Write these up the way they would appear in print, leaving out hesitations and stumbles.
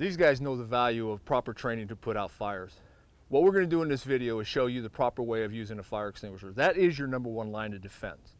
These guys know the value of proper training to put out fires. What we're going to do in this video is show you the proper way of using a fire extinguisher. That is your #1 line of defense.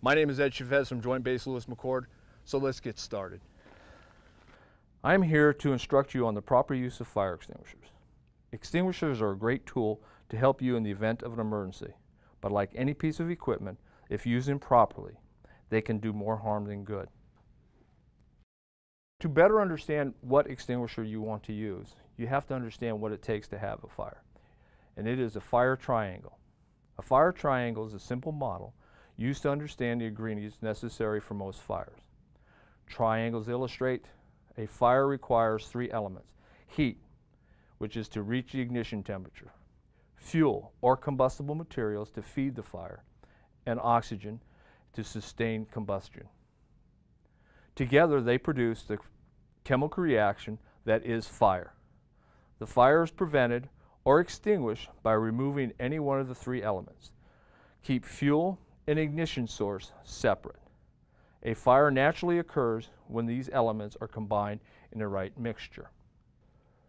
My name is Ed Chavez from Joint Base Lewis McChord, so let's get started. I'm here to instruct you on the proper use of fire extinguishers. Extinguishers are a great tool to help you in the event of an emergency, but like any piece of equipment, if used improperly, they can do more harm than good. To better understand what extinguisher you want to use, you have to understand what it takes to have a fire, and it is a fire triangle. A fire triangle is a simple model used to understand the ingredients necessary for most fires. Triangles illustrate a fire requires 3 elements: heat, which is to reach the ignition temperature; fuel or combustible materials to feed the fire; and oxygen to sustain combustion. Together they produce the chemical reaction that is fire. The fire is prevented or extinguished by removing any one of the 3 elements. Keep fuel and ignition source separate. A fire naturally occurs when these elements are combined in the right mixture.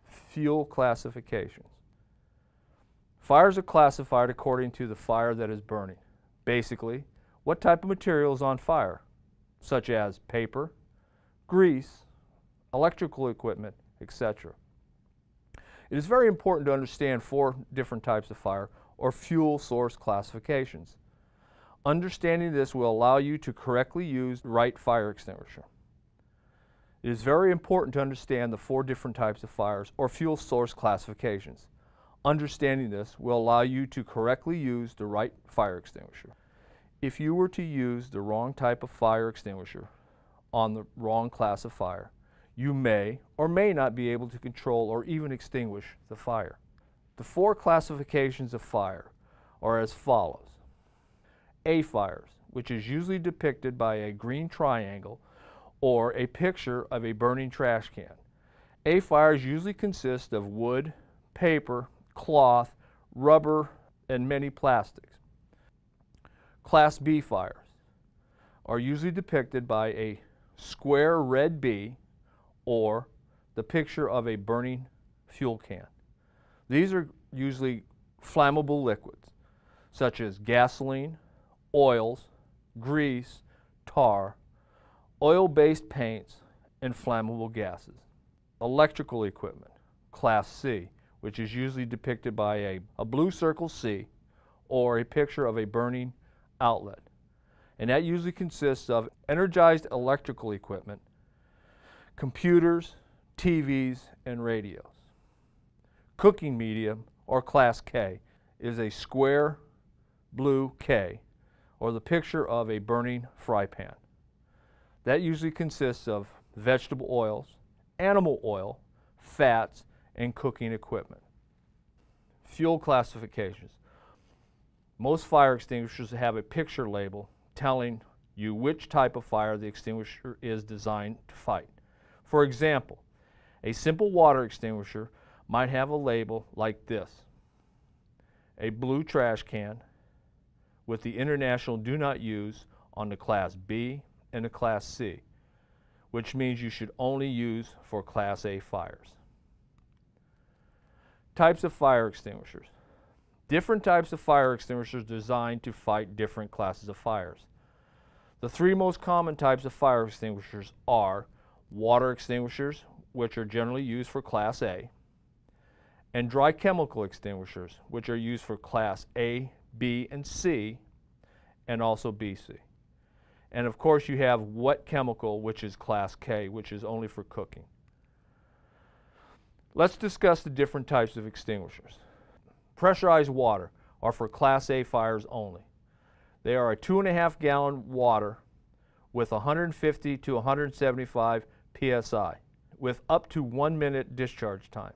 Fuel classifications. Fires are classified according to the fire that is burning. Basically, what type of material is on fire, such as paper, grease, electrical equipment, etc. It is very important to understand 4 different types of fire or fuel source classifications. Understanding this will allow you to correctly use the right fire extinguisher. It is very important to understand the 4 different types of fires or fuel source classifications. Understanding this will allow you to correctly use the right fire extinguisher. If you were to use the wrong type of fire extinguisher on the wrong class of fire, you may or may not be able to control or even extinguish the fire. The 4 classifications of fire are as follows. A fires, which is usually depicted by a green triangle or a picture of a burning trash can. A fires usually consist of wood, paper, cloth, rubber, and many plastics. Class B fires are usually depicted by a square red B or the picture of a burning fuel can. These are usually flammable liquids such as gasoline, oils, grease, tar, oil-based paints, and flammable gases. Electrical equipment, Class C, which is usually depicted by a blue circle C or a picture of a burning outlet. And that usually consists of energized electrical equipment, computers, TVs, and radios. Cooking medium, or Class K, is a square blue K, or the picture of a burning fry pan. That usually consists of vegetable oils, animal oil, fats, and cooking equipment. Fuel classifications. Most fire extinguishers have a picture label telling you which type of fire the extinguisher is designed to fight. For example, a simple water extinguisher might have a label like this: a blue trash can with the international do not use on the Class B and the Class C, which means you should only use for Class A fires. Types of fire extinguishers. Different types of fire extinguishers designed to fight different classes of fires. The 3 most common types of fire extinguishers are water extinguishers, which are generally used for Class A, and dry chemical extinguishers, which are used for Class A, B, and C, and also BC. And of course you have wet chemical, which is Class K, which is only for cooking. Let's discuss the different types of extinguishers. Pressurized water are for Class A fires only. They are a 2.5 gallon water with 150 to 175 psi with up to 1 minute discharge time.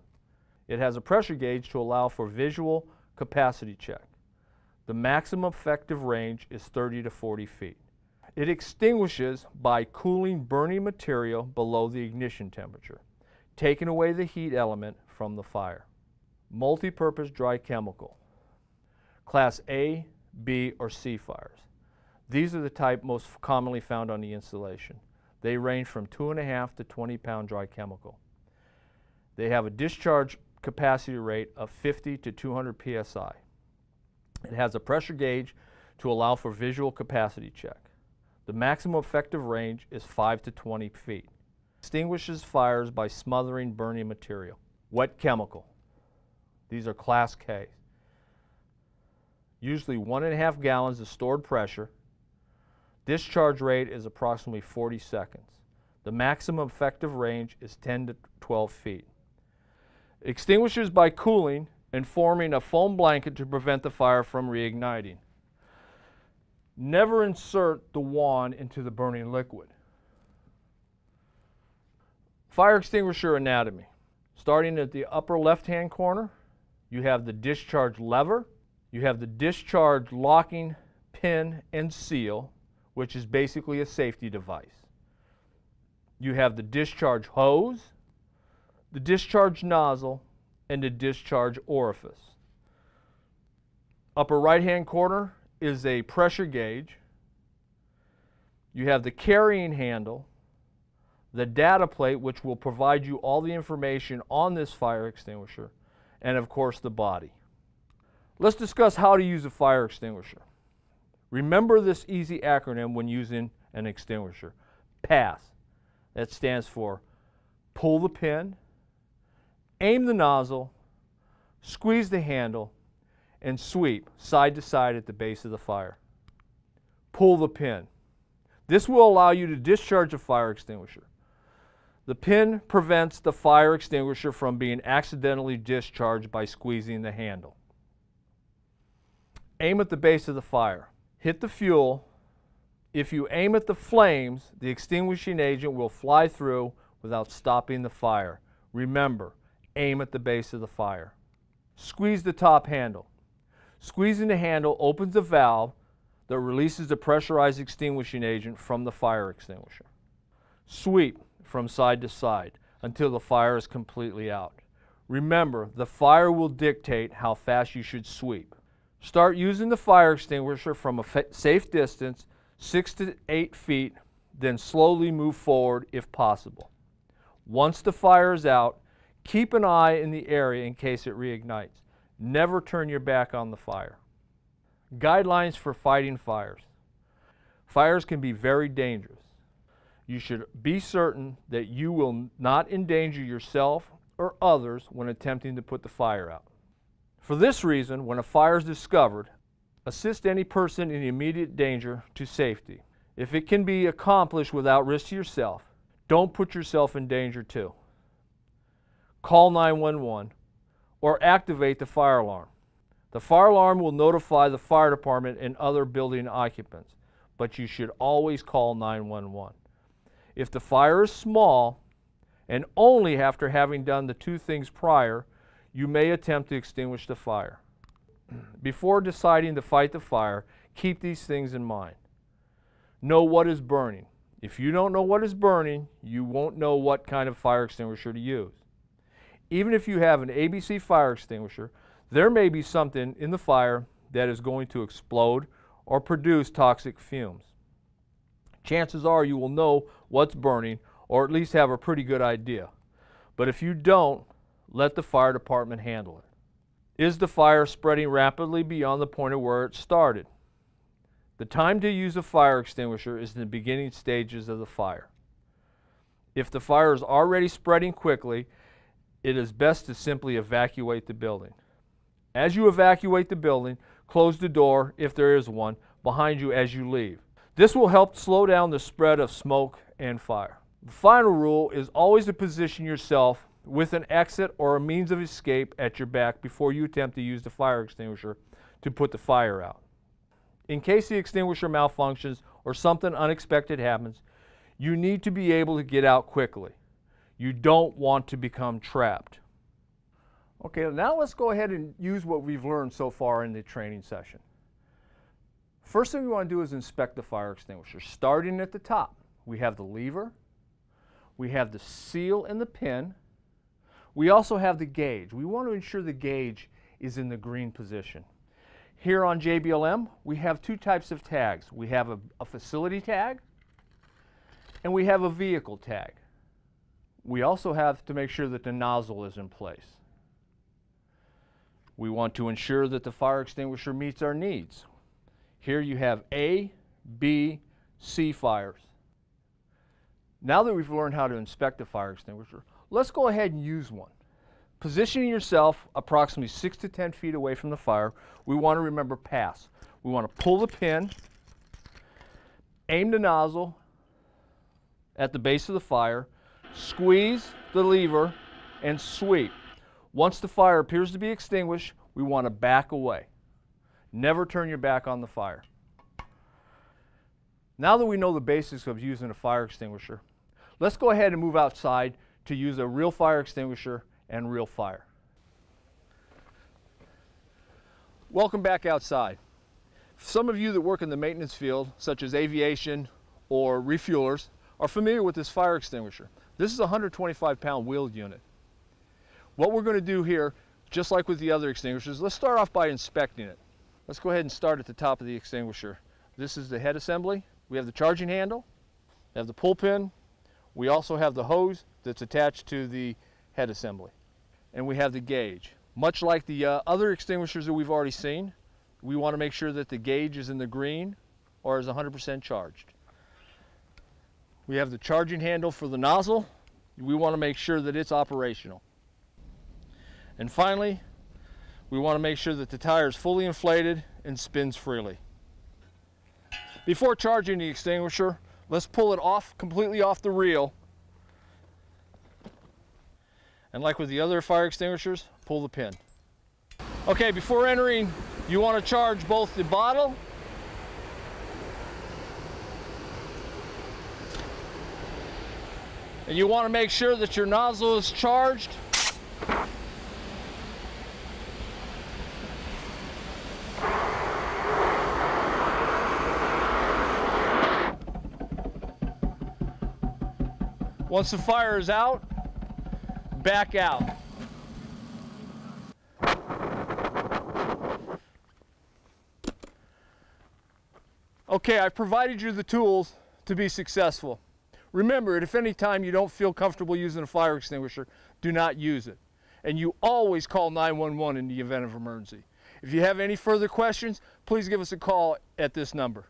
It has a pressure gauge to allow for visual capacity check. The maximum effective range is 30 to 40 feet. It extinguishes by cooling burning material below the ignition temperature, taking away the heat element from the fire. Multi-purpose dry chemical. Class A, B, or C fires. These are the type most commonly found on the installation. They range from 2.5 to 20 pound dry chemical. They have a discharge capacity rate of 50 to 200 psi. It has a pressure gauge to allow for visual capacity check. The maximum effective range is 5 to 20 feet. Extinguishes fires by smothering burning material. Wet chemical. These are Class K. Usually 1.5 gallons of stored pressure. Discharge rate is approximately 40 seconds. The maximum effective range is 10 to 12 feet. Extinguishes by cooling and forming a foam blanket to prevent the fire from reigniting. Never insert the wand into the burning liquid. Fire extinguisher anatomy. Starting at the upper left-hand corner, you have the discharge lever. You have the discharge locking pin and seal, which is basically a safety device. You have the discharge hose, the discharge nozzle, and the discharge orifice. Upper right-hand corner is a pressure gauge. You have the carrying handle, the data plate, which will provide you all the information on this fire extinguisher, and of course the body. Let's discuss how to use a fire extinguisher. Remember this easy acronym when using an extinguisher. PASS. That stands for pull the pin, aim the nozzle, squeeze the handle, and sweep side to side at the base of the fire. Pull the pin. This will allow you to discharge a fire extinguisher. The pin prevents the fire extinguisher from being accidentally discharged by squeezing the handle. Aim at the base of the fire. Hit the fuel. If you aim at the flames, the extinguishing agent will fly through without stopping the fire. Remember, aim at the base of the fire. Squeeze the top handle. Squeezing the handle opens the valve that releases the pressurized extinguishing agent from the fire extinguisher. Sweep from side to side until the fire is completely out. Remember, the fire will dictate how fast you should sweep. Start using the fire extinguisher from a safe distance, 6 to 8 feet, then slowly move forward if possible. Once the fire is out, keep an eye in the area in case it reignites. Never turn your back on the fire. Guidelines for fighting fires. Fires can be very dangerous. You should be certain that you will not endanger yourself or others when attempting to put the fire out. For this reason, when a fire is discovered, assist any person in immediate danger to safety. If it can be accomplished without risk to yourself, don't put yourself in danger too. Call 911 or activate the fire alarm. The fire alarm will notify the fire department and other building occupants, but you should always call 911. If the fire is small, and only after having done the two things prior, you may attempt to extinguish the fire. Before deciding to fight the fire, keep these things in mind. Know what is burning. If you don't know what is burning, you won't know what kind of fire extinguisher to use. Even if you have an ABC fire extinguisher, there may be something in the fire that is going to explode or produce toxic fumes. Chances are you will know what's burning, or at least have a pretty good idea. But if you don't, let the fire department handle it. Is the fire spreading rapidly beyond the point of where it started? The time to use a fire extinguisher is in the beginning stages of the fire. If the fire is already spreading quickly, it is best to simply evacuate the building. As you evacuate the building, close the door, if there is one, behind you as you leave. This will help slow down the spread of smoke and fire. The final rule is always to position yourself with an exit or a means of escape at your back before you attempt to use the fire extinguisher to put the fire out. In case the extinguisher malfunctions or something unexpected happens, you need to be able to get out quickly. You don't want to become trapped. Okay, now let's go ahead and use what we've learned so far in the training session. First thing we want to do is inspect the fire extinguisher. Starting at the top, we have the lever, we have the seal and the pin. We also have the gauge. We want to ensure the gauge is in the green position. Here on JBLM, we have two types of tags. We have a facility tag and we have a vehicle tag. We also have to make sure that the nozzle is in place. We want to ensure that the fire extinguisher meets our needs. Here you have A, B, C fires. Now that we've learned how to inspect a fire extinguisher, let's go ahead and use one. Positioning yourself approximately 6 to 10 feet away from the fire, we want to remember pass. We want to pull the pin, aim the nozzle at the base of the fire, squeeze the lever, and sweep. Once the fire appears to be extinguished, we want to back away. Never turn your back on the fire. Now that we know the basics of using a fire extinguisher, let's go ahead and move outside to use a real fire extinguisher and real fire. Welcome back outside. Some of you that work in the maintenance field, such as aviation or refuelers, are familiar with this fire extinguisher. This is a 125-pound wheeled unit. What we're going to do here, just like with the other extinguishers, let's start off by inspecting it. Let's go ahead and start at the top of the extinguisher. This is the head assembly. We have the charging handle, we have the pull pin, we also have the hose that's attached to the head assembly, and we have the gauge. Much like the other extinguishers that we've already seen, we want to make sure that the gauge is in the green or is 100% charged. We have the charging handle for the nozzle. We want to make sure that it's operational. And finally, we want to make sure that the tire is fully inflated and spins freely. Before charging the extinguisher, let's pull it off, completely off the reel. And like with the other fire extinguishers, pull the pin. Okay, before entering, you want to charge both the bottle and you want to make sure that your nozzle is charged. Once the fire is out, back out. Okay, I've provided you the tools to be successful. Remember, if any time you don't feel comfortable using a fire extinguisher, do not use it. And you always call 911 in the event of emergency. If you have any further questions, please give us a call at this number.